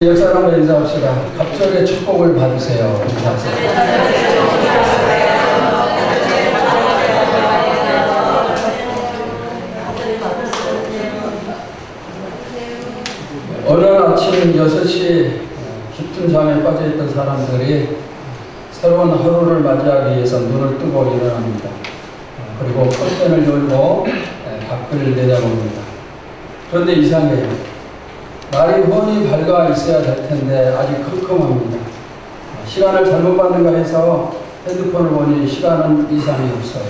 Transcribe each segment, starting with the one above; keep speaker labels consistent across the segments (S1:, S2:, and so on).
S1: 역사를 한번 인사합시다. 갑절의 축복을 받으세요. 인사하세요. 어느 아침 6시 깊은 잠에 빠져있던 사람들이 새로운 하루를 맞이하기 위해서 눈을 뜨고 일어납니다. 그리고 커튼을 열고 밖을 내다봅니다. 그런데 이상해요. 날이 훤히 밝아 있어야 될 텐데 아직 컴컴합니다. 시간을 잘못 봤는가 해서 핸드폰을 보니 시간은 이상이 없어요.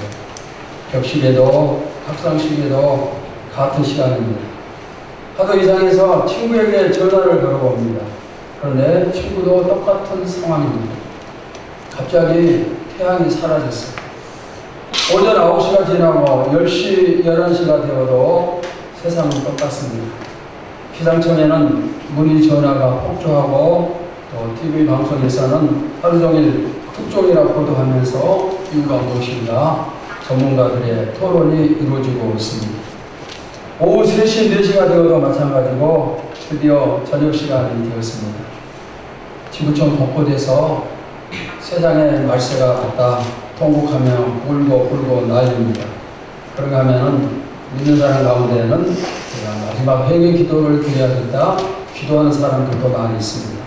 S1: 격식에도 학상식에도 같은 시간입니다. 하도 이상해서 친구에게 전화를 걸어봅니다. 그런데 친구도 똑같은 상황입니다. 갑자기 태양이 사라졌어요. 오전 9시가 지나고 10시, 11시가 되어도 세상은 똑같습니다. 기상청에는 문의 전화가 폭주하고 또 TV 방송에서는 하루 종일 특종이라 보도하면서 이유가 무엇인가 전문가들의 토론이 이루어지고 있습니다. 오후 3시, 4시가 되어도 마찬가지고 드디어 저녁 시간이 되었습니다. 지구촌 곳곳에서 세상의 말세가 왔다 통곡하며 울고 난립니다. 그런가 하면은 믿는 사람 가운데는 제가 마지막 회개 기도를 드려야겠다 기도하는 사람들도 많이 있습니다.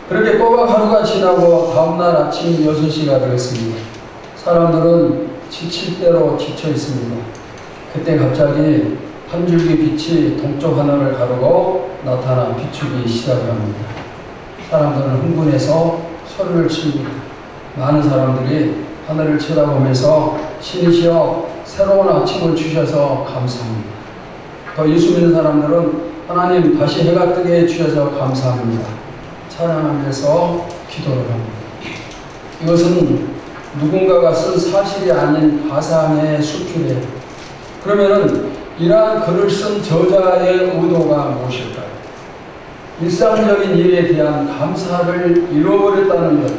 S1: 그렇게 꼬박 하루가 지나고 다음날 아침 6시가 되었습니다. 사람들은 지칠 대로 지쳐 있습니다. 그때 갑자기 한 줄기 빛이 동쪽 하늘을 가르고 나타나 비추기 시작합니다. 사람들은 흥분해서 소리를 칩니다. 많은 사람들이 하늘을 쳐다보면서 신이시여 새로운 아침을 주셔서 감사합니다. 더 예수 믿는 사람들은 하나님 다시 해가 뜨게 해주셔서 감사합니다. 찬양하면서 기도를 합니다. 이것은 누군가가 쓴 사실이 아닌 가상의 수필이에요. 그러면은 이러한 글을 쓴 저자의 의도가 무엇일까요? 일상적인 일에 대한 감사를 잃어버렸다는 것,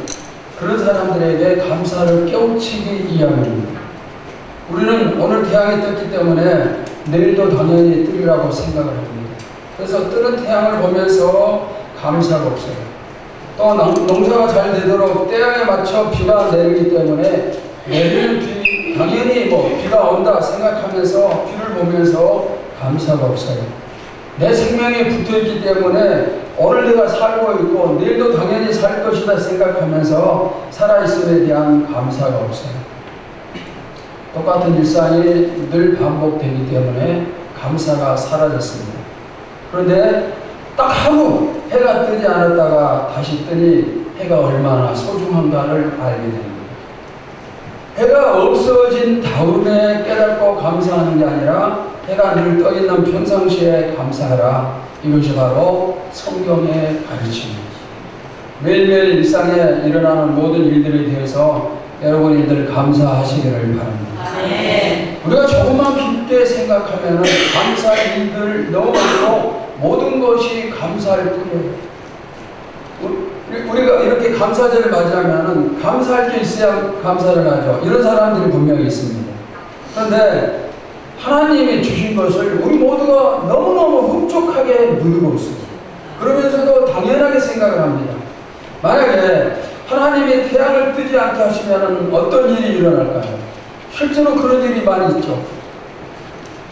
S1: 그런 사람들에게 감사를 깨우치기 위함입니다. 우리는 오늘 태양이 떴기 때문에 내일도 당연히 뜨리라고 생각을 합니다. 그래서 뜨는 태양을 보면서 감사가 없어요. 또 농사가 잘 되도록 때에 맞춰 비가 내리기 때문에 내일 비, 당연히 비가 온다 생각하면서 비를 보면서 감사가 없어요. 내 생명이 붙어있기 때문에 오늘 내가 살고 있고 내일도 당연히 살 것이다 생각하면서 살아있음에 대한 감사가 없어요. 똑같은 일상이 늘 반복되기 때문에 감사가 사라졌습니다. 그런데 딱 하루 해가 뜨지 않았다가 다시 뜨니 해가 얼마나 소중한가를 알게 됩니다. 해가 없어진 다음에 깨닫고 감사하는 게 아니라 해가 늘 떠있는 평상시에 감사하라. 이것이 바로 성경의 가르침입니다. 매일매일 일상에 일어나는 모든 일들에 대해서 여러분이 늘 감사하시기를 바랍니다. 네. 우리가 조금만 깊게 생각하면 감사 일들 너무 많고 모든 것이 감사할 뿐이에요. 우리가 이렇게 감사절을 맞이하면 감사할 게 있어야 감사를 하죠. 이런 사람들이 분명히 있습니다. 그런데 하나님이 주신 것을 우리 모두가 너무너무 흡족하게 누리고 있습니다. 그러면서도 당연하게 생각을 합니다. 만약에 하나님이 태양을 뜨지 않게 하시면 어떤 일이 일어날까요? 실제로 그런 일이 많이 있죠.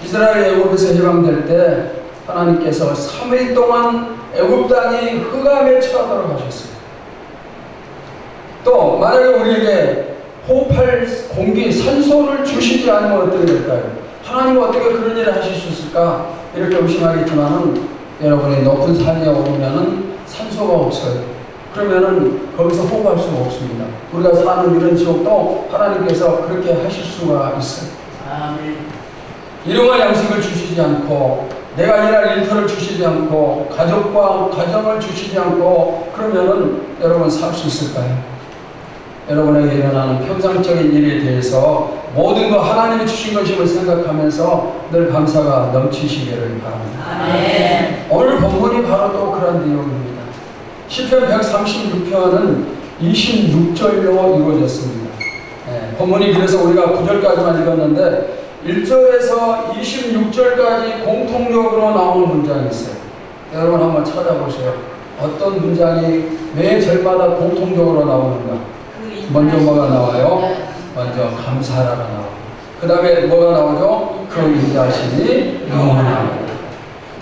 S1: 이스라엘 애굽에서 해방될 때 하나님께서 3일 동안 애굽 땅이 흑암에 처하도록 하셨어요. 또 만약에 우리에게 호흡할 공기, 산소를 주시지 않으면 어떻게 될까요? 하나님은 어떻게 그런 일을 하실 수 있을까? 이렇게 의심하겠지만은 여러분이 높은 산에 오르면은 산소가 없어요. 그러면은 거기서 호흡할 수가 없습니다. 우리가 사는 이런 지옥도 하나님께서 그렇게 하실 수가 있어요. 아멘. 일용할 양식을 주시지 않고 내가 일할 일터를 주시지 않고 가족과 가정을 주시지 않고 그러면은 여러분 살 수 있을까요? 여러분에게 일어나는 평상적인 일에 대해서 모든 거 하나님이 주신 것임을 생각하면서 늘 감사가 넘치시기를 바랍니다. 아멘. 오늘 본문이 바로 또 그런 내용입니다. 시편 136편은 26절로 이루어졌습니다. 본문이 그래서 우리가 9절까지만 읽었는데 1절에서 26절까지 공통적으로 나오는 문장이 있어요. 여러분 한번 찾아보세요. 어떤 문장이 매 절마다 공통적으로 나오는가? 먼저 뭐가 나와요? 먼저 감사라가 나와요. 그 다음에 뭐가 나오죠? 그 인자심이 영원하다.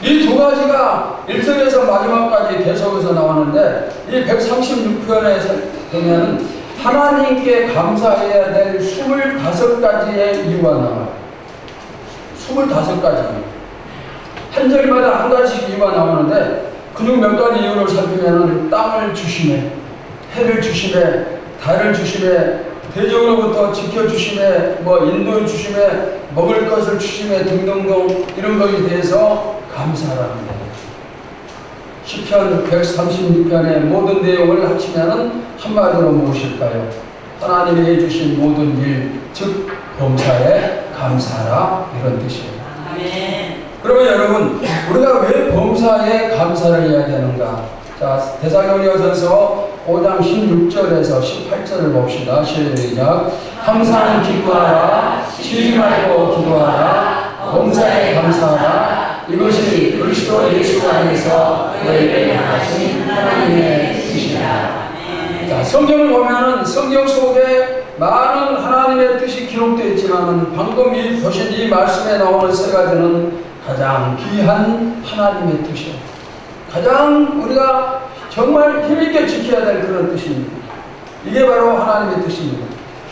S1: 이 두 가지가 1절에서 마지막까지 계속해서 나오는데 이 136편에서 보면 하나님께 감사해야 될 25가지의 이유가 나와요. 25가지. 한 절마다 한 가지씩 이유가 나오는데 그중 몇 가지 이유를 살피면 땅을 주시네, 해를 주시네, 달을 주시네, 대적으로부터 지켜주시네, 인도 주시네, 먹을 것을 주시네 등등등 이런 것에 대해서 감사라는 거예요. 시편 136편의 모든 내용을 합치면 한마디로 무엇일까요? 하나님이 해주신 모든 일, 즉 범사에 감사라 이런 뜻이에요. 아멘. 그러면 여러분 우리가 왜 범사에 감사를 해야 되는가? 자, 데살로니가전서 5장 16절에서 18절을 봅시다. 시작. 항상 기뻐하라, 쉬지 말고 기도하라, 범사에 감사하라. 이것이 그리스도 예수 안에서 너희를 향하신 하나님의 뜻이다. 자, 성경을 보면은 성경 속에 많은 하나님의 뜻이 기록되어 있지만은 방금 보신 이 말씀에 나오는 세 가지는 가장 귀한 하나님의 뜻이에요. 가장 우리가 정말 힘있게 지켜야 될 그런 뜻입니다. 이게 바로 하나님의 뜻입니다.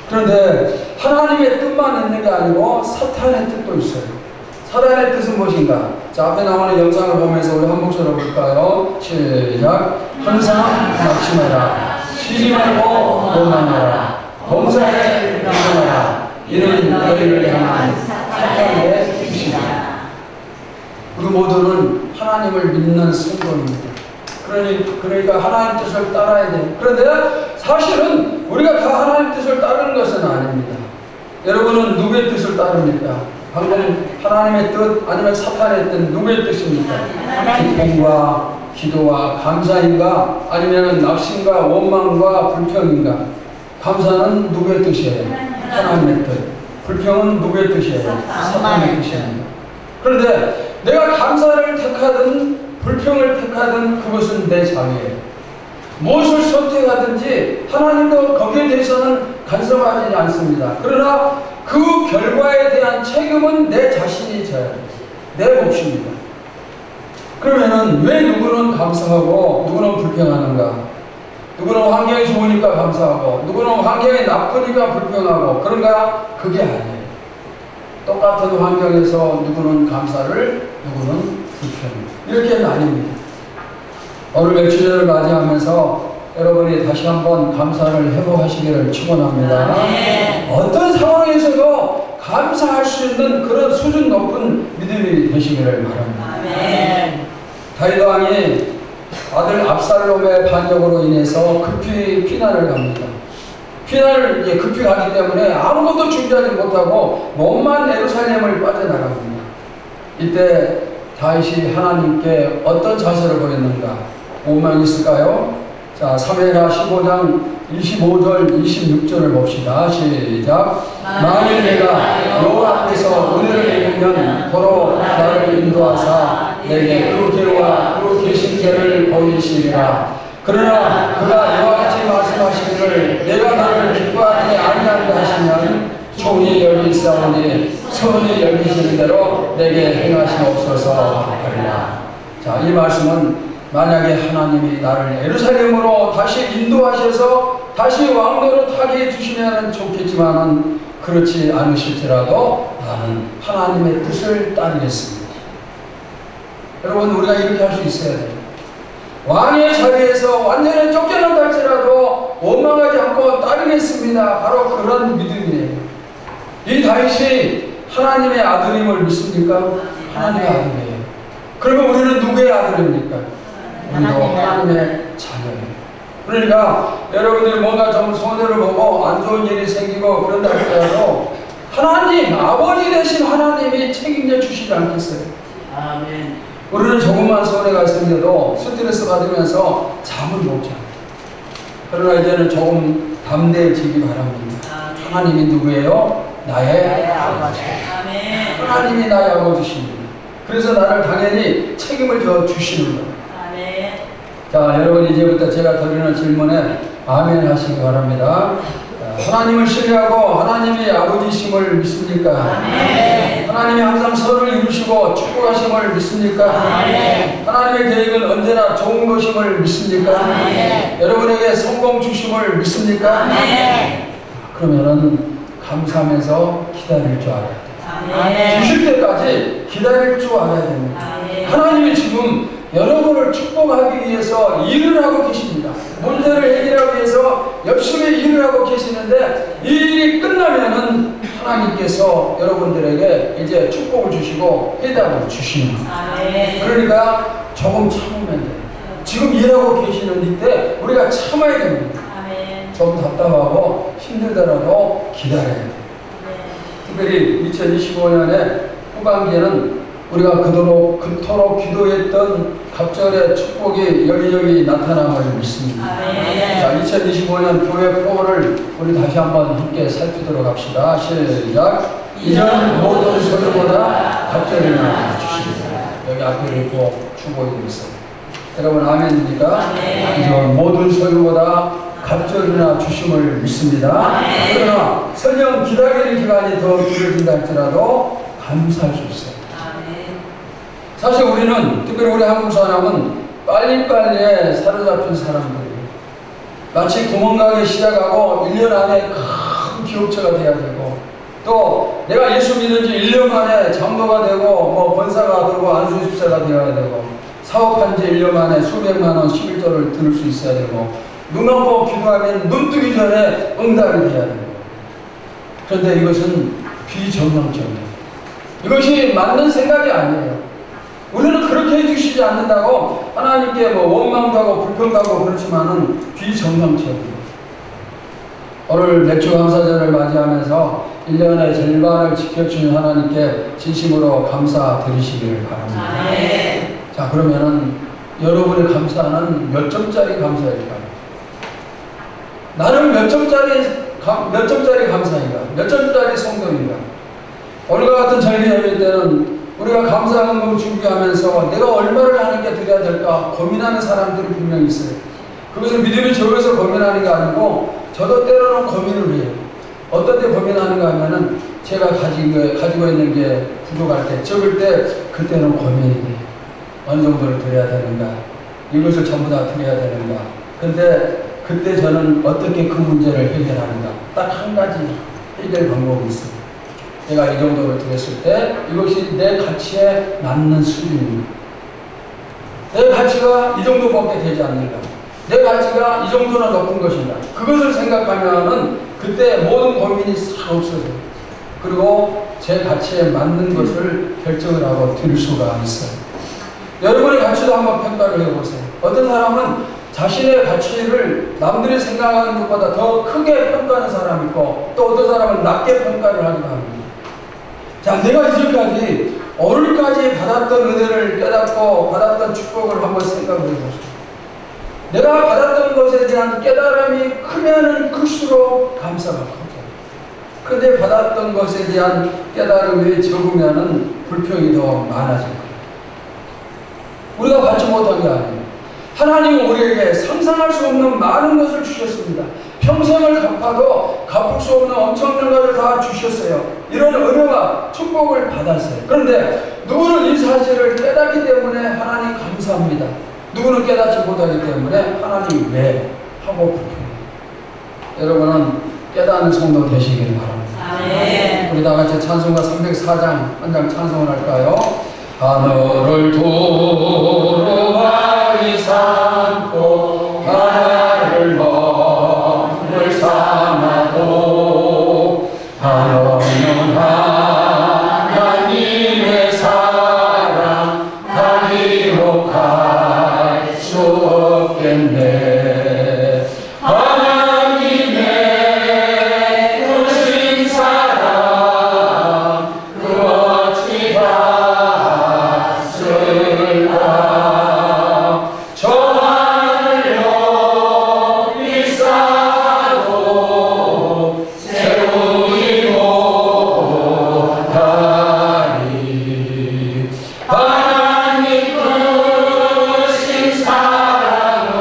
S1: 그런데 하나님의 뜻만 있는 게 아니고 사탄의 뜻도 있어요. 사탄의 뜻은 무엇인가? 자, 앞에 나오는 영상을 보면서 우리 한 목소리로 볼까요? 시작. 항상 낙심하라, 쉬지 말고 원망하라, 범사에 감사하라. 이는 너희를 향한 사탄의 뜻이다. 우리 모두는 하나님을 믿는 성도입니다. 그러니까 하나님 뜻을 따라야 돼요. 그런데 사실은 우리가 다 하나님 뜻을 따르는 것은 아닙니다. 여러분은 누구의 뜻을 따릅니까? 방금 하나님의 뜻 아니면 사탄의 뜻 누구의 뜻입니까? 기쁨과 기도와 감사인가? 아니면 낙심과 원망과 불평인가? 감사는 누구의 뜻이에요? 하나님의 뜻. 불평은 누구의 뜻이에요? 사탄의 뜻입니다. 그런데 내가 감사를 택하든 불평을 택하든 그것은 내 자유예요. 무엇을 선택하든지 하나님도 거기에 대해서는 간섭하지 않습니다. 그러나 그 결과에 대한 책임은 내 자신이 져야 돼요. 내 몫입니다. 그러면은 왜 누구는 감사하고 누구는 불평하는가? 누구는 환경이 좋으니까 감사하고 누구는 환경이 나쁘니까 불평하고 그런가? 그게 아니에요. 똑같은 환경에서 누구는 감사를 누구는 불평 이렇게 나뉩니다. 오늘 맥주제를 맞이하면서 여러분이 다시 한번 감사를 회복하시기를 축원합니다. 어떤 상황에서도 감사할 수 있는 그런 수준 높은 믿음이 되시기를 바랍니다. 다윗 왕이 아들 압살롬의 반역으로 인해서 급히 피난을 갑니다. 피난을 급히 가기 때문에 아무것도 준비하지 못하고 몸만 예루살렘을 빠져나갑니다. 이때 다윗이 하나님께 어떤 자세를 보였는가? 오만 있을까요? 자, 사무엘하 15장 25절 26절을 봅시다. 시작. 만일 내가 여호와 앞에서 은혜를 입으면 도로 나를 인도하사 내게 그 길과 그 계신자를 보이시리라. 그러나 그가 이와 같이 말씀하시기를 내가 너를 기뻐하지 아니한다 하시면 총이 열리사오니 선이 열리시는 대로 내게 행하시옵소서 하리라. 자, 이 말씀은 만약에 하나님이 나를 예루살렘으로 다시 인도하셔서 다시 왕도로 타게 해주시면 좋겠지만은 그렇지 않으실지라도 나는 하나님의 뜻을 따르겠습니다. 여러분 우리가 이렇게 할 수 있어야 돼요. 왕의 자리에서 완전히 쫓겨난다 할지라도 원망하지 않고 따르겠습니다. 바로 그런 믿음이에요. 이 다윗이 하나님의 아들임을 믿습니까? 하나님의 아들이에요. 그러면 우리는 누구의 아들입니까? 우리도 하나님의 자녀예요. 그러니까 여러분들이 뭔가 좀 손해를 보고 안 좋은 일이 생기고 그런다 할지라도 하나님, 아버지 되신 하나님이 책임져 주시지 않겠어요? 아멘. 우리는 조금만 손해가 생겨도 스트레스 받으면서 잠을 못 자요. 그러나 이제는 조금 담대해지기 바랍니다. 하나님이 누구예요? 나의 아버지. 하나님이 나의 아버지십니다. 그래서 나를 당연히 책임을 져 주시는 거예요. 자, 자, 여러분 이제부터 제가 드리는 질문에 아멘 하시기 바랍니다. 하나님을 신뢰하고 하나님이 아버지심을 믿습니까? 아멘. 하나님이 항상 선을 이루시고 축복하심을 믿습니까? 아멘. 하나님의 계획은 언제나 좋은 것임을 믿습니까? 아멘. 여러분에게 성공 주심을 믿습니까? 아멘. 그러면은 감사하면서 기다릴 줄 알아야 돼요. 아멘. 주실 때까지 기다릴 줄 알아야 됩니다. 아멘. 하나님이 지금 여러분을 축복하기 위해서 일을 하고 계십니다. 문제를 해결하기 위해서 열심히 일을 하고 계시는데 이 일이 끝나면은 하나님께서 여러분들에게 이제 축복을 주시고 해답을 주시는 거예요. 그러니까 조금 참으면 돼요. 지금 일하고 계시는 이때 우리가 참아야 됩니다. 좀 답답하고 힘들더라도 기다려야 돼요. 특별히 2025년에 후반기에는 우리가 그토록 기도했던 갑절의 축복이 여기저기 나타남을 믿습니다. 자, 2025년 교회 포를 우리 다시 한번 함께 살피도록 합시다. 시작. 이전 모든 소리보다 갑절이나 주시리라. 여기 앞에 이렇게 축복이 있어요. 여러분 아멘입니까? 이전 모든 소리보다 갑절이나 주심을 믿습니다. 그러나 설령 기다리는 기간이 더 길어진다 할지라도 감사할 수 있어요. 사실 우리는, 특별히 우리 한국 사람은 빨리빨리에 사로잡힌 사람들이에요. 마치 구멍가게 시작하고 1년 안에 큰 기업체가 돼야 되고, 또 내가 예수 믿은 지 1년 만에 장로가 되고 뭐 권사가 되고 안수집사가 되어야 되고, 사업한 지 1년 만에 수백만 원 11조를 들을 수 있어야 되고, 눈 감고 기도하면 눈 뜨기 전에 응답이 돼야 되고. 그런데 이것은 비정상적이에요. 이것이 맞는 생각이 아니에요. 우리는 그렇게 해주시지 않는다고 하나님께 뭐 원망도 하고 불평도 하고 그렇지만은 비정상적이에요. 오늘 맥주 감사절을 맞이하면서 1년의 절반을 지켜주신 하나님께 진심으로 감사드리시기를 바랍니다. 자, 그러면은 여러분의 감사는 몇 점짜리 감사일까요? 나는 몇 점짜리 감사인가? 몇 점짜리 성도인가? 오늘과 같은 절기 예배 때는 우리가 감사헌금 준비하면서 내가 얼마를 하나님께 드려야 될까 고민하는 사람들이 분명히 있어요. 그것은 믿음이 적어서 고민하는 게 아니고 저도 때로는 고민을 해요. 어떤 때 고민하는가 하면은 제가 가지고 있는 게 부족할 때, 적을 때 그때는 고민이 돼요. 어느 정도를 드려야 되는가, 이것을 전부 다 드려야 되는가. 근데 그때 저는 어떻게 그 문제를 해결하는가, 딱 한 가지 해결 방법이 있어요. 내가 이 정도를 드렸을 때 이것이 내 가치에 맞는 수준입니다. 내 가치가 이 정도밖에 되지 않는가, 내 가치가 이 정도나 높은 것인가, 그것을 생각하면은 그때 모든 고민이 싹 없어져요. 그리고 제 가치에 맞는 것을 결정을 하고 드릴 수가 있어요. 여러분의 가치도 한번 평가를 해보세요. 어떤 사람은 자신의 가치를 남들이 생각하는 것보다 더 크게 평가하는 사람이 있고, 또 어떤 사람은 낮게 평가를 하기도 합니다. 자, 내가 이제까지 오늘까지 받았던 은혜를 깨닫고 받았던 축복을 한번 생각을 해보세요. 내가 받았던 것에 대한 깨달음이 크면은 클수록 감사가 커져요. 그런데 받았던 것에 대한 깨달음이 적으면은 불평이 더 많아질 거예요. 우리가 받지 못한 게 아니에요. 하나님은 우리에게 상상할 수 없는 많은 것을 주셨습니다. 평생을 갚아도 갚을 수 없는 엄청난 것을 다 주셨어요. 이런 은혜와 축복을 받았어요. 그런데 누구는 이 사실을 깨닫기 때문에 하나님 감사합니다. 누구는 깨닫지 못하기 때문에 하나님 왜? 하고 불평해요. 여러분은 깨닫는 성도 되시길 바랍니다. 아멘. 우리 다 같이 찬송가 304장 한 장 찬송을 할까요? 하늘을 두루 바위 삼고 바다를 먹물 삼아도 한없는 하나님의 사랑 다 기록할 수 없겠네. 하나님의 크신 사랑 그 어찌 봤을까. 저 하늘 높이 쌓아도 세우지 못하리. 하나님 크신 사랑을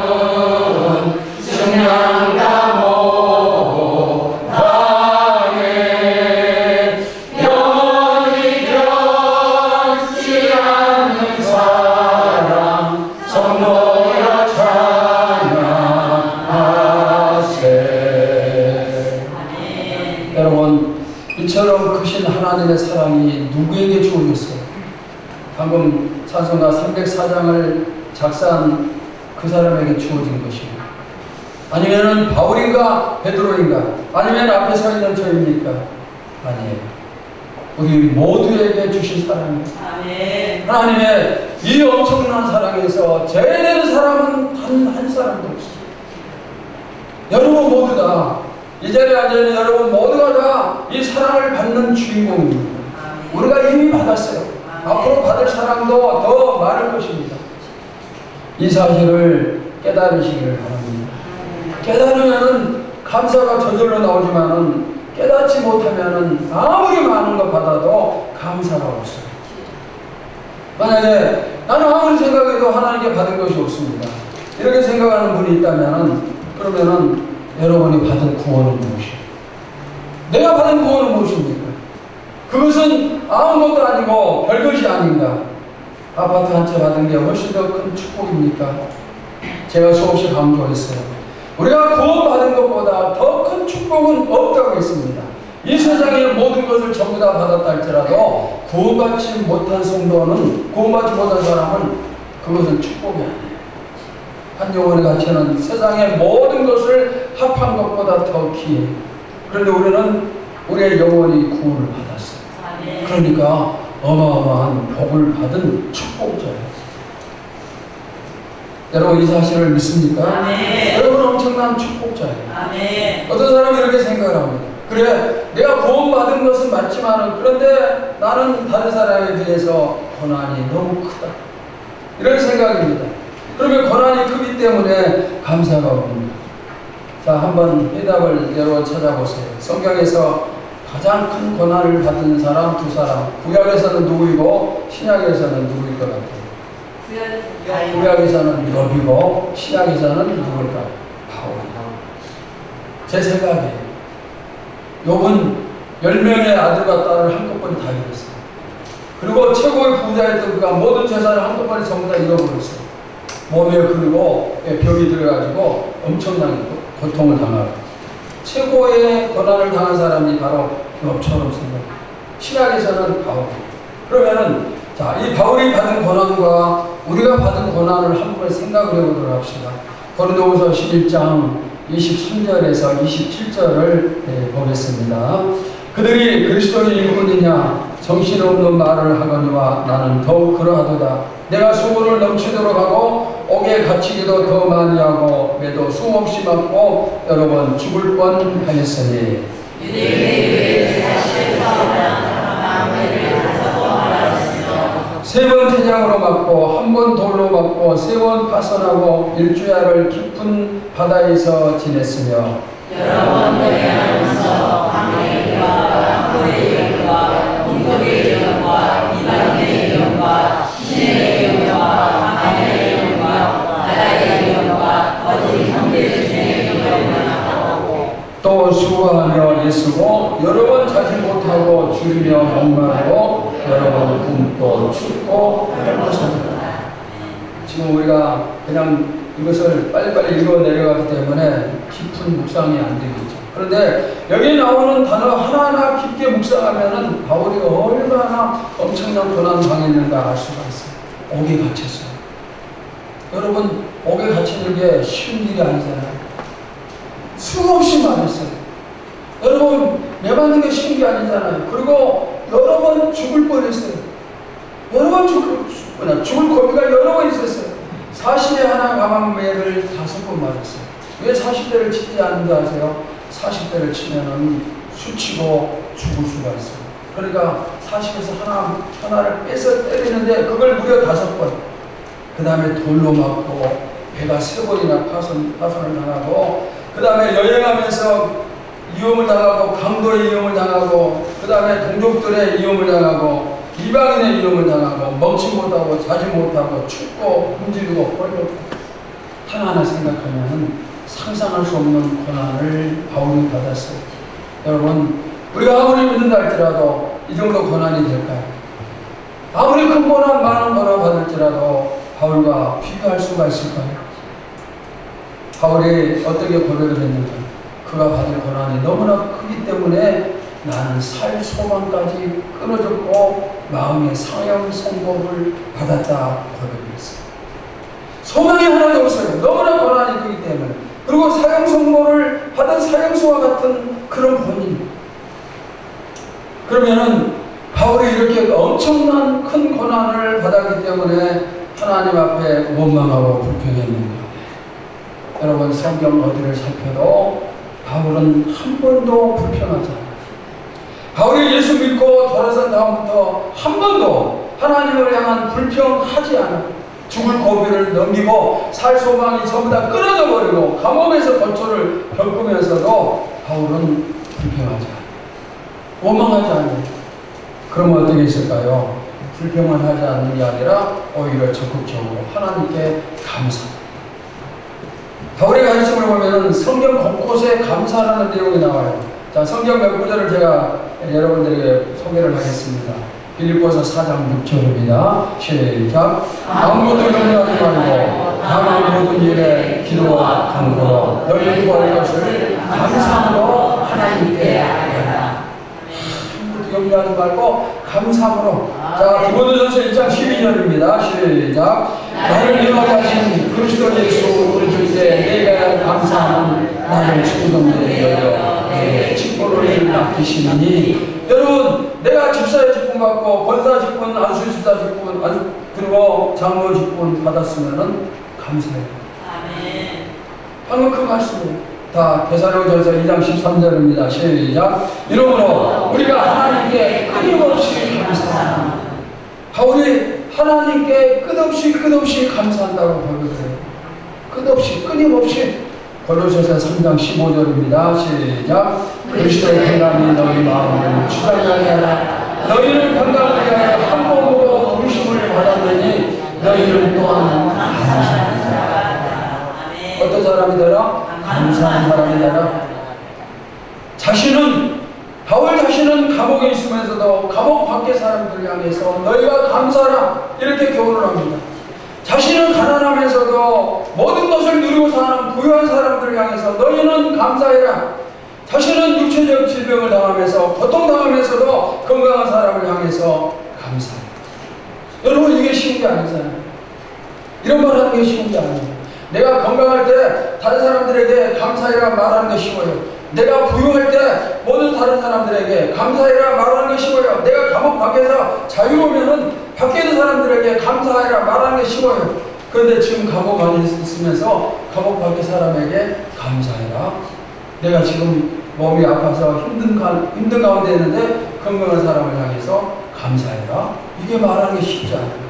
S1: 하나님의 사랑이 누구에게 주어졌어요? 방금 찬송가 304장을 작사한 그 사람에게 주어진 것입니다. 아니면은 바울인가 베드로인가? 아니면 앞에 서 있는 저입니까? 아니에요. 우리 모두에게 주신 사랑입니다. 하나님의 이 엄청난 사랑에서 제외되는 사람은 단 한 사람도 없어요. 여러분 모두 다, 이 자리에 앉아있는 여러분 모두가 다 이 사랑을 받는 주인공입니다. 우리가 이미 받았어요. 앞으로 받을 사랑도 더 많을 것입니다. 이 사실을 깨달으시기를 바랍니다. 깨달으면은 감사가 저절로 나오지만은 깨닫지 못하면은 아무리 많은 거 받아도 감사가 없어요. 만약에 나는 아무리 생각해도 하나님께 받은 것이 없습니다. 이렇게 생각하는 분이 있다면은 그러면은 여러분이 받은 구원은 무엇이에요? 내가 받은 구원은 무엇입니까? 그것은 아무것도 아니고 별것이 아닌가? 아파트 한 채 받은 게 훨씬 더 큰 축복입니까? 제가 수없이 강조했어요. 우리가 구원받은 것보다 더 큰 축복은 없다고 했습니다. 이 세상의 모든 것을 전부 다 받았다 할지라도 구원받지 못한 성도는, 구원받지 못한 사람은 그것은 축복이 아니에요. 한 영혼의 가치는 세상의 모든 것을 합한 것보다 더 귀해요. 그런데 우리는 우리의 영혼이 구원을 받았어요. 그러니까 어마어마한 복을 받은 축복자예요. 여러분 이 사실을 믿습니까? 여러분 엄청난 축복자예요. 어떤 사람이 이렇게 생각을 합니다. 그래, 내가 구원받은 것은 맞지만은 그런데 나는 다른 사람에 비해서 고난이 너무 크다. 이런 생각입니다. 그러면 고난이 크기 때문에 감사가 옵니다. 자, 한번 해답을 여러분 찾아보세요. 성경에서 가장 큰 고난을 받은 사람 두 사람. 구약에서는 누구이고 신약에서는 누구일 것 같아요? 구약에서는 욥이고 신약에서는 누구일까? 바울이다. 제 생각이에요. 욥은 10명의 아들과 딸을 한꺼번에 다 잃었어요. 그리고 최고의 부자였던 그가 모든 재산을 한꺼번에 전부 다 잃어버렸어요. 몸에 그리고 병이 들어가지고 엄청난 고통을 당하고 최고의 고난을 당한 사람이 바로 욥처럼 생각해요. 신약에서는 바울. 그러면은 자, 이 바울이 받은 고난과 우리가 받은 고난을 한번 생각을 해보도록 합시다. 고린도후서 11장 23절에서 27절을 보겠습니다. 그들이 그리스도의 일꾼이냐 정신없는 말을 하거니와 나는 더욱 그러하도다. 내가 수고를 넘치도록 하고 옥에 갇히기도 더 많이 하고 매도 수없이 맞고 여러 번 죽을 뻔하였으니 세 번 태장으로 맞고 한 번 돌로 맞고 세 번 파선하고 일주야를 깊은 바다에서 지냈으며
S2: 여러 번 노래하면서 강의 이름과 고의 이름과 동족의 이름과 이방인의 이름과 신의 이름과 강의 이름과 나라의 이름과 거짓 형제들의 이름을 하고
S1: 또 수고하며 애쓰고 여러 번 자지 못하고 줄이며 목마르고 여러 번 굶고 춥고 헐벗었다. 지금 우리가 그냥 이것을 빨리빨리 읽어 내려가기 때문에 깊은 묵상이 안 되겠죠. 그런데 여기 나오는 단어 하나하나 깊게 묵상하면은 바울이 얼마나 엄청난 고난 당했는가 알 수가 있어요. 옥에 갇혔어요. 여러분 옥에 갇히는 게 쉬운 일이 아니잖아요. 수없이 많았어요. 여러분 매 맞는 게 쉬운 게 아니잖아요. 그리고 여러 번 죽을 뻔했어요. 여러 번 죽을 고비가 여러 번 있었어요. 40에 하나 가방매를 5번 맞았어요. 왜 40대를 치지 않는지 아세요? 40대를 치면은 수치고 죽을 수가 있어요. 그러니까 40에서 하나를 빼서 때리는데 그걸 무려 5번. 그 다음에 돌로 맞고 배가 3번이나 파손을 당하고 그 다음에 여행하면서 위험을 당하고 강도의 위험을 당하고 그 다음에 동족들의 위험을 당하고 이방인의 위험을 당하고 먹지 못하고 자지 못하고 춥고 힘들고 뻘겋고 하나하나 생각하면 상상할 수 없는 고난을 바울이 받았어요. 여러분 우리가 아무리 믿는다 할지라도 이 정도 고난이 될까요? 아무리 큰 고난 많은 고난 받을지라도 바울과 비교할 수가 있을까요? 바울이 어떻게 고백을 했는가? 그가 받을 고난이 너무나 크기 때문에 나는 살 소망까지 끊어졌고 마음의 상형 선고를 받았다 고백했어요. 소망이 하나도 없어요. 너무나 고난이 크기 때문에. 그리고 사형 선고를 받은 사형수와 같은 그런 본인. 그러면은 바울이 이렇게 엄청난 큰 고난을 받았기 때문에 하나님 앞에 원망하고 불평했는가? 여러분 성경 어디를 살펴도 바울은 한 번도 불평하지 않아요. 바울이 예수 믿고 돌아선 다음부터 한 번도 하나님을 향한 불평하지 않아요. 죽을 고비를 넘기고 살 소망이 전부 다 끊어져 버리고 감옥에서 고초를 겪으면서도 바울은 불평하지 않아요. 원망하지 않아요. 그러면 어떻게 있을까요? 불평을 하지 않는 게 아니라 오히려 적극적으로 하나님께 감사합니다. 바울의 가르침을 보면 성경 곳곳에 감사라는 내용이 나와요. 자, 성경 몇 구절을 제가 여러분들에게 소개를 하겠습니다. 빌립보서 4장 6절입니다. 시작. 아무것도 염려하지 말고 다만 모든 일에 기도와 간구로 너희 구할 것을 감사함으로 하나님께 아뢰라. 아무것도 염려하지 말고 감사함으로. 자, 디모데전서 1장 12절입니다. 시작. 나를 위하여 하신 그리스도 예수 우리 주께 내가 감사함은 나를 충성되게 여겨 내게 직분을 맡기시니. 여러분, 내가 집사의 직분 받고 권사 직분, 안수 집사 직분, 그리고 장로 직분 받았으면은 감사해요.
S2: 아멘.
S1: 방금 그 말씀이에요. 다 데살로니가전서 2장 13절입니다. 시작. 이러므로 우리가 하나님께 끊임없이 감사합니다. 바울이 하나님께 끝없이 감사한다고 고백해요. 끝없이 끊임없이. 고린도전서 3장 15절입니다. 시작. 그리스도의 평강이 너희 마음을 주장하게 하라. 너희는 평강을 위하여 한 몸으로 부르심을 받았느니 너희는 또한 감사하는 자라. 어떤 사람이 되라? 감사하는 사람이 되라. 바울 자신은 감옥에 있으면서도 감옥 밖의 사람들 향해서 너희가 감사하라 이렇게 교훈을 합니다. 자신은 가난하면서도 모든 것을 누리고 사는 부유한 사람들을 향해서 너희는 감사해라. 자신은 육체적 질병을 당하면서 고통당하면서도 건강한 사람을 향해서 감사해라. 여러분, 이게 쉬운 게 아니잖아요. 이런 말 하는 게 쉬운 게 아니에요. 내가 건강할 때 다른 사람들에게 감사해라 말하는 게 쉬워요. 내가 부유할 때 모든 다른 사람들에게 감사해라 말하는 게 쉬워요. 내가 감옥 밖에서 자유로우면은 밖에 있는 사람들에게 감사해라 말하는 게 쉬워요. 그런데 지금 감옥 안에 있으면서 감옥 밖에 사람에게 감사해라. 내가 지금 몸이 아파서 힘든 가운데 있는데 건강한 사람을 향해서 감사해라. 이게 말하는 게 쉽지 않아요.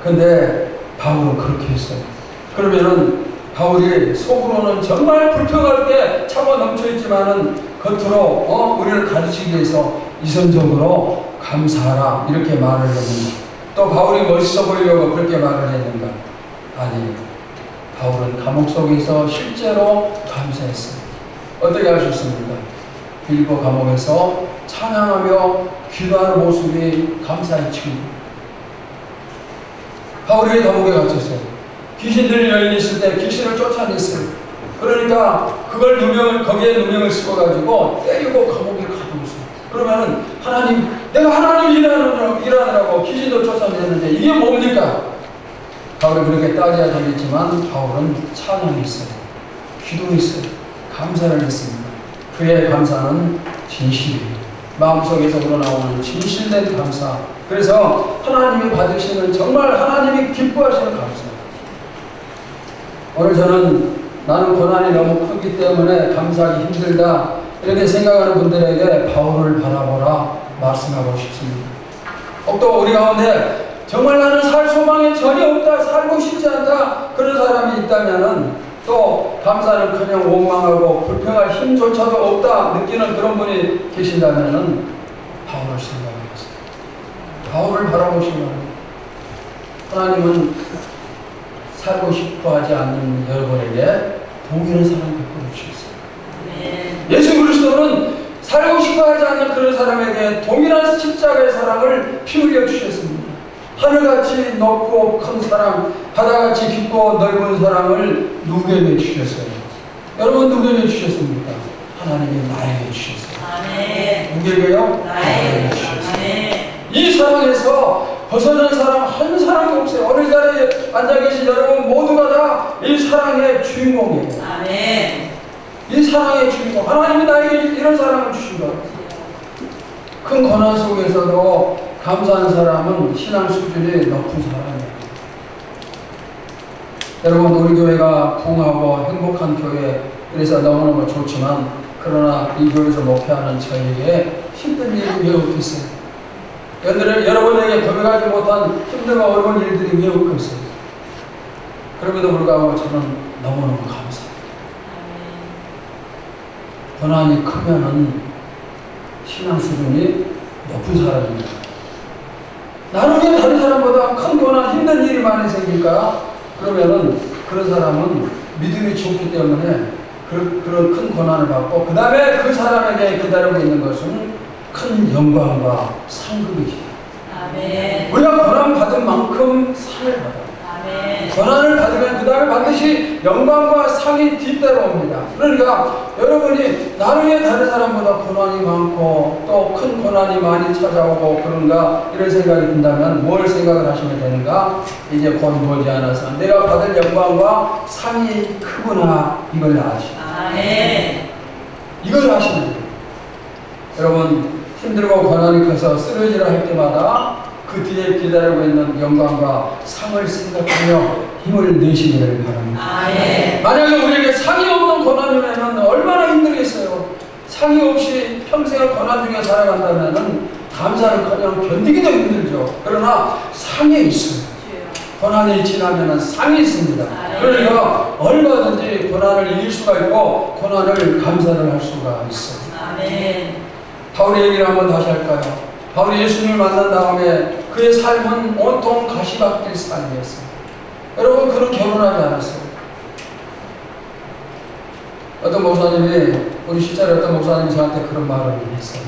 S1: 그런데 바울은 그렇게 했어요. 그러면은 바울이 속으로는 정말 불평할 때 차고 넘쳐있지만은 겉으로 우리를 가르치기 위해서 이성적으로 감사하라 이렇게 말을 했는가? 또 바울이 멋있어 보이려고 그렇게 말을 했는가? 아니, 바울은 감옥 속에서 실제로 감사했어요. 어떻게 할 수 있습니까? 빌립보 감옥에서 찬양하며 기도하는 모습이 감사의 친구. 바울이 감옥에 갇혔어요. 귀신 들린 여인이 있을 때 귀신을 쫓아냈어요. 그러니까 그걸 거기에 누명을 씌워가지고 때리고 감옥에 가두었어요. 그러면은 내가 하나님 일하느라고 귀신도 쫓아냈는데 이게 뭡니까? 바울이 그렇게 따져야 되겠지만 바울은 찬양했어요. 기도했어요. 감사를 했습니다. 그의 감사는 진실이에요. 마음속에서 우러나오는 진실된 감사. 그래서 하나님이 받으시는 정말 하나님이 기뻐하시는 감사. 오늘 저는 나는 고난이 너무 크기 때문에 감사하기 힘들다 이렇게 생각하는 분들에게 바울을 바라보라 말씀하고 싶습니다. 또 우리 가운데 정말 나는 살 소망이 전혀 없다, 살고 싶지 않다 그런 사람이 있다면은 또 감사는커녕 원망하고 불평할 힘조차도 없다 느끼는 그런 분이 계신다면은 바울을 생각하겠습니다. 바울을 바라보시면 하나님은 살고 싶어 하지 않는 여러분에게 동일한 사랑을 베풀어 주셨어요. 예수 그리스도는 살고 싶어 하지 않는 그런 사람에게 동일한 십자가의 사랑을 피 흘려 주셨습니다. 하늘같이 높고 큰 사랑, 바다같이 깊고 넓은 사랑을 누구에게 주셨어요? 여러분 누구에게 주셨습니까? 하나님이 나에게 주셨어요.
S2: 아멘.
S1: 누구에게요?
S2: 나에게. 아멘.
S1: 이 사랑에서 벗어난 사람 한 사람이 없어요. 어느 자리에 앉아 계신 여러분 모두가 다 이 사랑의 주인공이에요.
S2: 아멘.
S1: 이 사랑의 주인공. 하나님이 나에게 이런 사랑을 주신 거예요. 큰 고난 속에서도 감사하는 사람은 신앙 수준이 높은 사람이에요. 여러분, 우리 교회가 부흥하고 행복한 교회, 그래서 너무너무 좋지만, 그러나 이 교회에서 목회하는 저에게 힘든 일이 왜 없겠어요? 여러분에게 고백하지 못한 힘들고 어려운 일들이 왜 없겠어요? 그럼에도 불구하고 저는 너무너무 감사합니다. 고난이 크면은 신앙 수준이 높은 사람입니다. 나는 왜 다른 사람보다 큰 고난, 힘든 일이 많이 생길까? 그러면은 그런 사람은 믿음이 좋기 때문에 그런 큰 고난을 받고 그 다음에 그 사람에게 기다리고 있는 것은 큰 영광과 상급이죠.
S2: 아멘.
S1: 우리가 고난 받은 만큼 상을 받아요.
S2: 아멘.
S1: 고난을 받으면 그 다음에 반드시 영광과 상이 뒤따라옵니다. 그러니까 여러분이 나는 왜 다른 사람보다 고난이 많고 또 큰 고난이 많이 찾아오고 그런가 이런 생각이 든다면 뭘 생각을 하시면 되는가? 이제 곧 머지않아서 내가 받을 영광과 상이 크구나 이걸 아시죠.
S2: 아멘.
S1: 이걸 아시면 돼요. 여러분 힘들고 고난이 커서 쓰러지라 할 때마다 그 뒤에 기다리고 있는 영광과 상을 생각하며 힘을 내시기를 바랍니다.
S2: 아멘.
S1: 만약에 우리에게 상이 없는 고난이면 얼마나 힘들겠어요. 상이 없이 평생을 고난 중에 살아간다면 감사는커녕 견디기도 힘들죠. 그러나 상이 있어요. 고난이 지나면 상이 있습니다. 그러니까 얼마든지 고난을 이길 수가 있고 고난을 감사를 할 수가 있어요.
S2: 아멘.
S1: 바울의 얘기를 한번 다시 할까요? 바울이 예수님을 만난 다음에 그의 삶은 온통 가시밭길 삶이었어요. 여러분, 그는 결혼하지 않았어요. 어떤 목사님이, 우리 시절에 어떤 목사님이 저한테 그런 말을 했어요.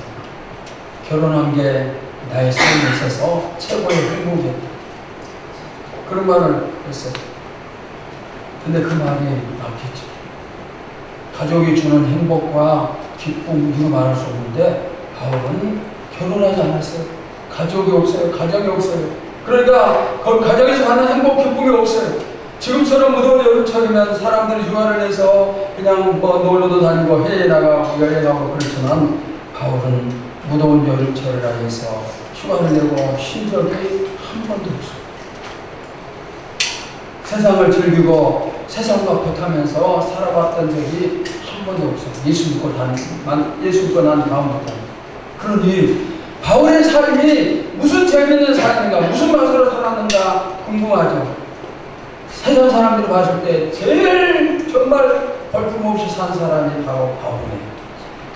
S1: 결혼한 게 나의 삶에 있어서 최고의 행복이었다. 그런 말을 했어요. 근데 그 말이 맞겠죠. 가족이 주는 행복과 기쁨, 이거 말할 수 없는데 바울은 결혼하지 않았어요. 가족이 없어요. 가정이 없어요. 그러니까 그 가정에서 하는 행복, 기쁨이 없어요. 지금처럼 무더운 여름철이면 사람들이 휴가를 내서 그냥 뭐 놀러도 다니고 해외에 나가고 여행하고 그렇지만 바울은 무더운 여름철이라 해서 휴가를 내고 쉰 적이 한 번도 없어요. 세상을 즐기고 세상과 못하면서 살아봤던 적이 한 번도 없어요. 예수 믿고 난 다음부터. 그러니 바울의 삶이 무슨 재밌는 삶인가, 무슨 맛으로 살았는가 궁금하죠. 세상 사람들이 봤을 때 제일 정말 벌품없이 산 사람이 바로 바울이에요.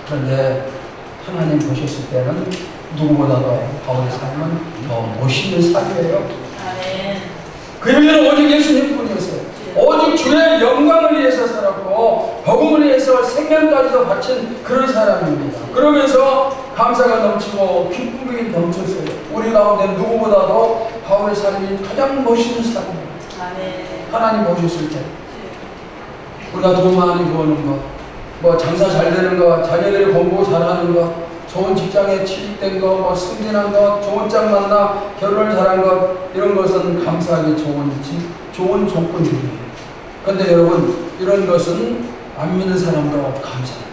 S1: 그런데 하나님 보셨을 때는 누구보다도 바울의 삶은 더 멋있는 삶이에요. 그에게는 오직 예수님뿐이었어요. 오직 주의 영광을 위해서 살았고 복음을 위해서 생명까지도 바친 그런 사람입니다. 그러면서 감사가 넘치고 기쁨이 넘쳤어요. 우리 가운데 누구보다도 바울의 삶이 가장 멋있는 삶입니다. 하나님 보셨을 때 우리가 돈 많이 버는 것, 뭐 장사 잘 되는 것, 자녀들이 공부 잘하는 것, 좋은 직장에 취직된 것, 뭐 승진한 것, 좋은 짝 만나 결혼을 잘한 것, 이런 것은 감사하기 좋은 조건들이에요. 그런데 여러분, 이런 것은 안 믿는 사람도 감사해요.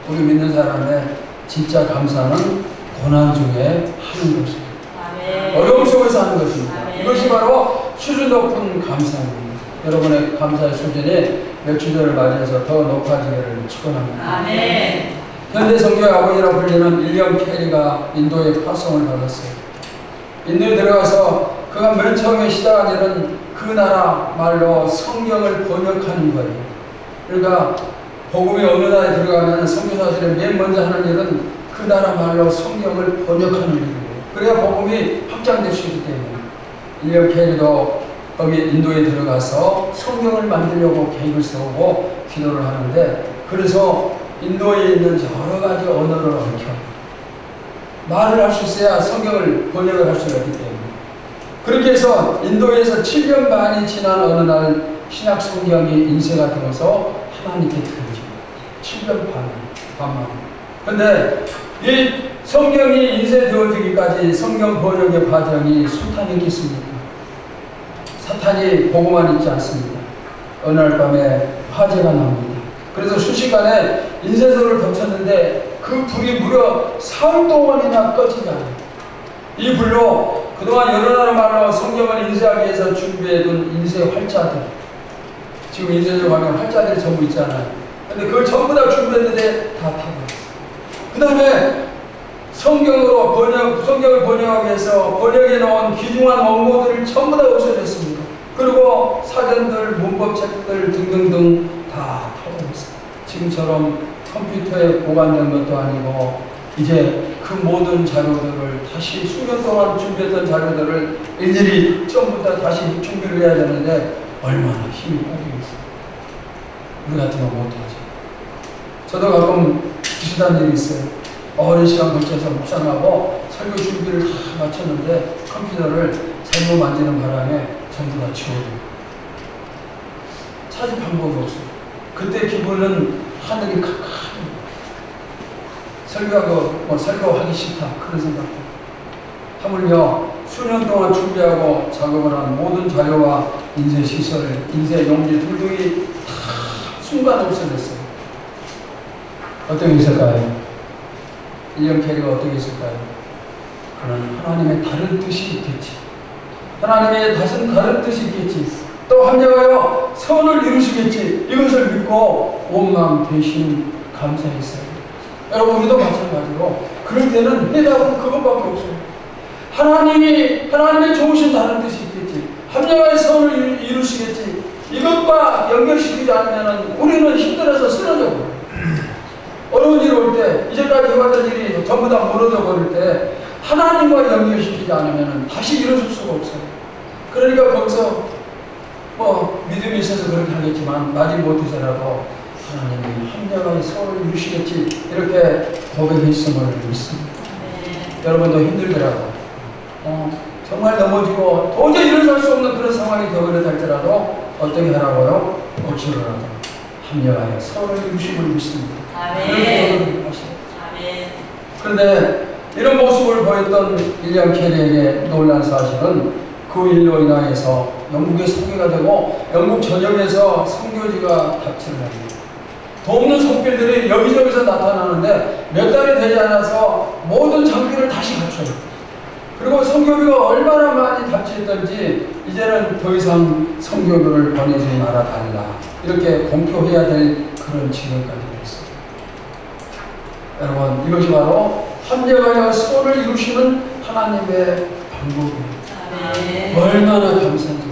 S1: 우리 믿는 사람의 진짜 감사는 고난 중에 하는 것입니다. 어려움 속에서 하는 것입니다. 이것이 바로 수준 높은 감사입니다. 여러분의 감사의 수준이 명주절을 맞이해서 더 높아지기를 축원합니다.
S2: 아멘.
S1: 현대 선교의 아버지라 불리는 윌리엄 캐리가 인도에 파송을 받았어요. 인도에 들어가서 그가 맨 처음에 시작한 일은 그 나라 말로 성경을 번역하는 거예요. 그러니까 복음이 어느 나라에 들어가면 선교사들이 맨 먼저 하는 일은 그 나라 말로 성경을 번역하는 일이에요. 그래야 복음이 확장될 수 있기 때문에 윌리엄 캐리도 거기 인도에 들어가서 성경을 만들려고 계획을 세우고 기도를 하는데, 그래서 인도에 있는 여러 가지 언어를 얽혀 말을 할 수 있어야 성경을 번역을 할 수가 있기 때문에, 그렇게 해서 인도에서 7년 반이 지난 어느 날 신약 성경이 인쇄가 되어서 하나님께 드려집니다. 7년 반만. 근데 이 성경이 인쇄되어지기까지 성경 번역의 과정이 수탄이 있겠습니까? 사탄이 보고만 있지 않습니다. 어느 날 밤에 화재가 납니다. 그래서 순식간에 인쇄소를 덮쳤는데 그 불이 무려 4일 동안이나 꺼지지 않아요. 이 불로 그동안 여러 나라 말로 성경을 인쇄하기 위해서 준비해둔 인쇄 활자들, 지금 인쇄소 가면 활자들이 전부 있잖아요. 근데 그걸 전부 다 준비했는데 다 타버렸어요. 그 다음에 성경을 번역하기 위해서 번역에 나온 귀중한 원고들을 전부 다 없어졌습니다. 그리고 사전들, 문법책들 등등등 다 타버렸어요. 지금처럼 컴퓨터에 보관된 것도 아니고 이제 그 모든 자료들을 다시 수년 동안 준비했던 자료들을 일일이 전부 다 다시 준비를 해야 되는데 얼마나 힘이 빠지겠어요. 우리 같으면 못하죠. 저도 가끔 비슷한 일이 있어요. 오랜 시간 걸쳐서 묵상하고 설교 준비를 다 마쳤는데 컴퓨터를 잘못 만지는 바람에 전부 다 지워져요. 찾을 방법이 없어요. 그때 기분은 하늘이 캄캄해요. 설교하기 싫다 그런 생각도. 하물며 수년 동안 준비하고 작업을 한 모든 자료와 인쇄 시설, 인쇄 용지 등등이 다 순간 없어졌어요. 어떻게 있을까요? 일년 캐리가 어떻게 있을까요? 그는 하나님의 다른 뜻이 있겠지. 하나님의 다른 뜻이 있겠지. 또 합력하여 선을 이루시겠지. 이것을 믿고 온 마음 대신 감사했어요. 여러분, 우리도 마찬가지로 그럴 때는 해답은 그것밖에 없어요. 하나님의 좋으신 다른 뜻이 있겠지. 합력하여 선을 이루시겠지. 이것과 연결시키지 않으면 우리는 힘들어서 쓰러져 버려요. 어려운 일이 올 때, 이제까지 해왔던 일이 전부 다 무너져 버릴 때 하나님과 연결시키지 않으면 다시 일어설 수가 없어요. 그러니까 거기서 믿음이 있어서 그렇게 하겠지만 나지 못해서라도 하나님이 합력하여 선을 이루시겠지 이렇게 고백했음을 믿습니다. 여러분도 힘들더라도 정말 넘어지고 도저히 일어설 수 없는 그런 상황이 되어버려 할지라도 어떻게 하라고요? 억지로라도 합력하여 선을 이루심을 믿습니다.
S2: 아멘.
S1: 그런데 이런 모습을 보였던 윌리엄 캐리에게 놀란 사실은 그 일로 인하여서 영국에 소개가 되고 영국 전역에서 선교지가 답치를 합니다. 돕는 손길들이 여기저기서 나타나는데 몇 달이 되지 않아서 모든 장비를 다시 갖춰요. 그리고 선교비가 얼마나 많이 답치했던지 이제는 더 이상 선교비를 보내지 말아 달라 이렇게 공표해야 될 그런 지경까지 됐어요. 여러분, 이것이 바로 합력하여 선을 이루시는 하나님의 방법입니다. 얼마나 감사한지.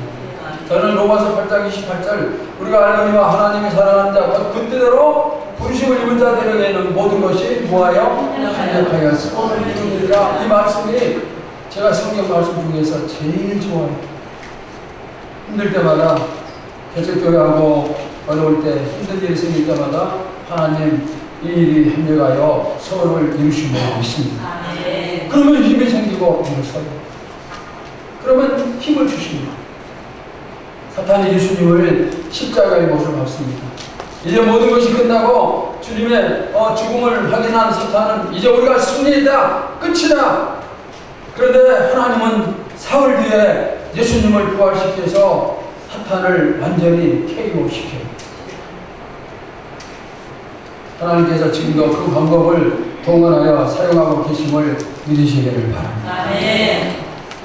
S1: 저는 로마서 8장 28절 우리가 알거니와 하나님이 사랑하는 자 그 뜻대로 부르심을 입은 자들에게는 모든 것이 뭐하여 합력하여 선을 이루느니라. 이 말씀이 제가 성경 말씀 중에서 제일 좋아요. 힘들 때마다 개척교회하고 어려울 때 힘든 일이 생길 때마다 하나님 이 일이 합력하여 선을 이루심을 믿습니다. 그러면 힘이 생기고 힘을 써요. 그러면 힘을 주십니다. 사탄이 예수님을 십자가에 못을 박습니다. 이제 모든 것이 끝나고 주님의 죽음을 확인한 사탄은 이제 우리가 승리했다, 끝이다. 그런데 하나님은 사흘 뒤에 예수님을 부활시켜서 사탄을 완전히 KO시켜요. 하나님께서 지금도 그 방법을 동원하여 사용하고 계심을 믿으시기를 바랍니다.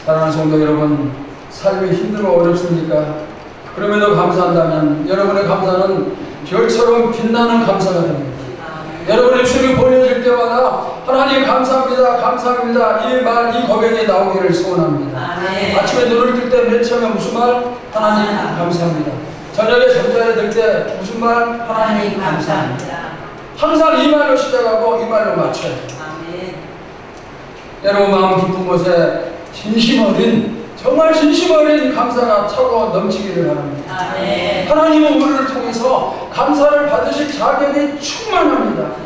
S1: 사랑하는 성도 여러분, 삶이 힘들고 어렵습니까? 그럼에도 감사한다면 여러분의 감사는 별처럼 빛나는 감사가 됩니다. 여러분의 주를 보내줄 때마다 하나님 감사합니다, 감사합니다 이 고백이 나오기를 소원합니다. 아침에 눈을 뜰 때 맨 처음에 무슨 말? 하나님 감사합니다. 저녁에 잠자리에 들 때 무슨 말? 하나님 감사합니다. 항상 이 말로 시작하고 이 말로 마쳐야 돼요. 여러분 마음 깊은 곳에 진심 어린, 정말 진심 어린 감사가 차고 넘치기를 바랍니다. 하나님은 우리를 통해서 감사를 받으실 자격이 충만합니다.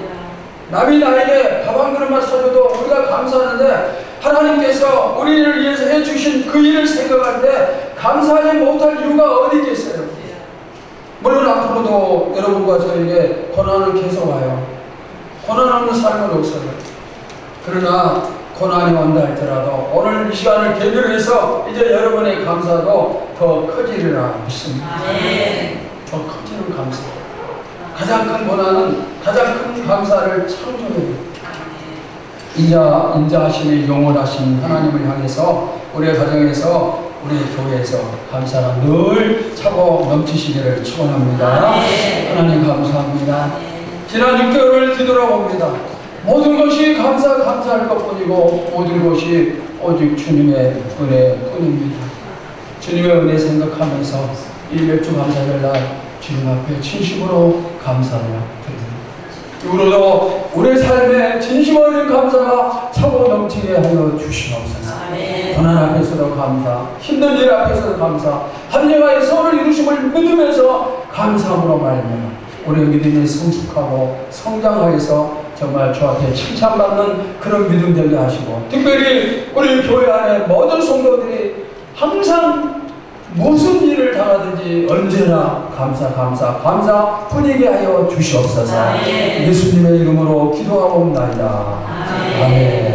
S1: 남이 나에게 밥 한 그릇만 사줘도 우리가 감사하는데 하나님께서 우리를 위해서 해주신 그 일을 생각할 때 감사하지 못할 이유가 어디 있겠어요? 물론 앞으로도 여러분과 저에게 고난은 계속 와요. 고난 없는 삶은 없어요. 그러나 고난이 온다 할지라도 오늘 이 시간을 계기로 해서 이제 여러분의 감사도 더 커지리라 믿습니다. 더 커지는 감사. 가장 큰 고난은 가장 큰 감사를 창조해요. 인자하심이 영원하신 하나님을 향해서 우리의 가정에서 우리 교회에서 감사가 늘 차고 넘치시기를 축원합니다. 하나님 감사합니다. 지난 6개월을 뒤돌아봅니다. 모든 것이 감사할 것뿐이고 모든 것이 오직 주님의 은혜뿐입니다. 주님의 은혜 생각하면서 이 몇 주 감사절 날 주님 앞에 진심으로 감사를 드립니다. 이후로도 우리 삶에 진심 어린 감사가 차고 넘치게 하여 주시옵소서. 고난 앞에서도 감사, 힘든 일 앞에서도 감사, 합력하여 선을 이루심을 믿으면서 감사함으로 말미암아 우리의 믿음이 성숙하고 성장하여서 정말 주 앞에 칭찬받는 그런 믿음 되게 하시고, 특별히 우리 교회 안에 모든 성도들이 항상 무슨 일을 당하든지 언제나 감사 뿐이게 하여 주시옵소서. 예수님의 이름으로 기도하옵나이다. 아멘.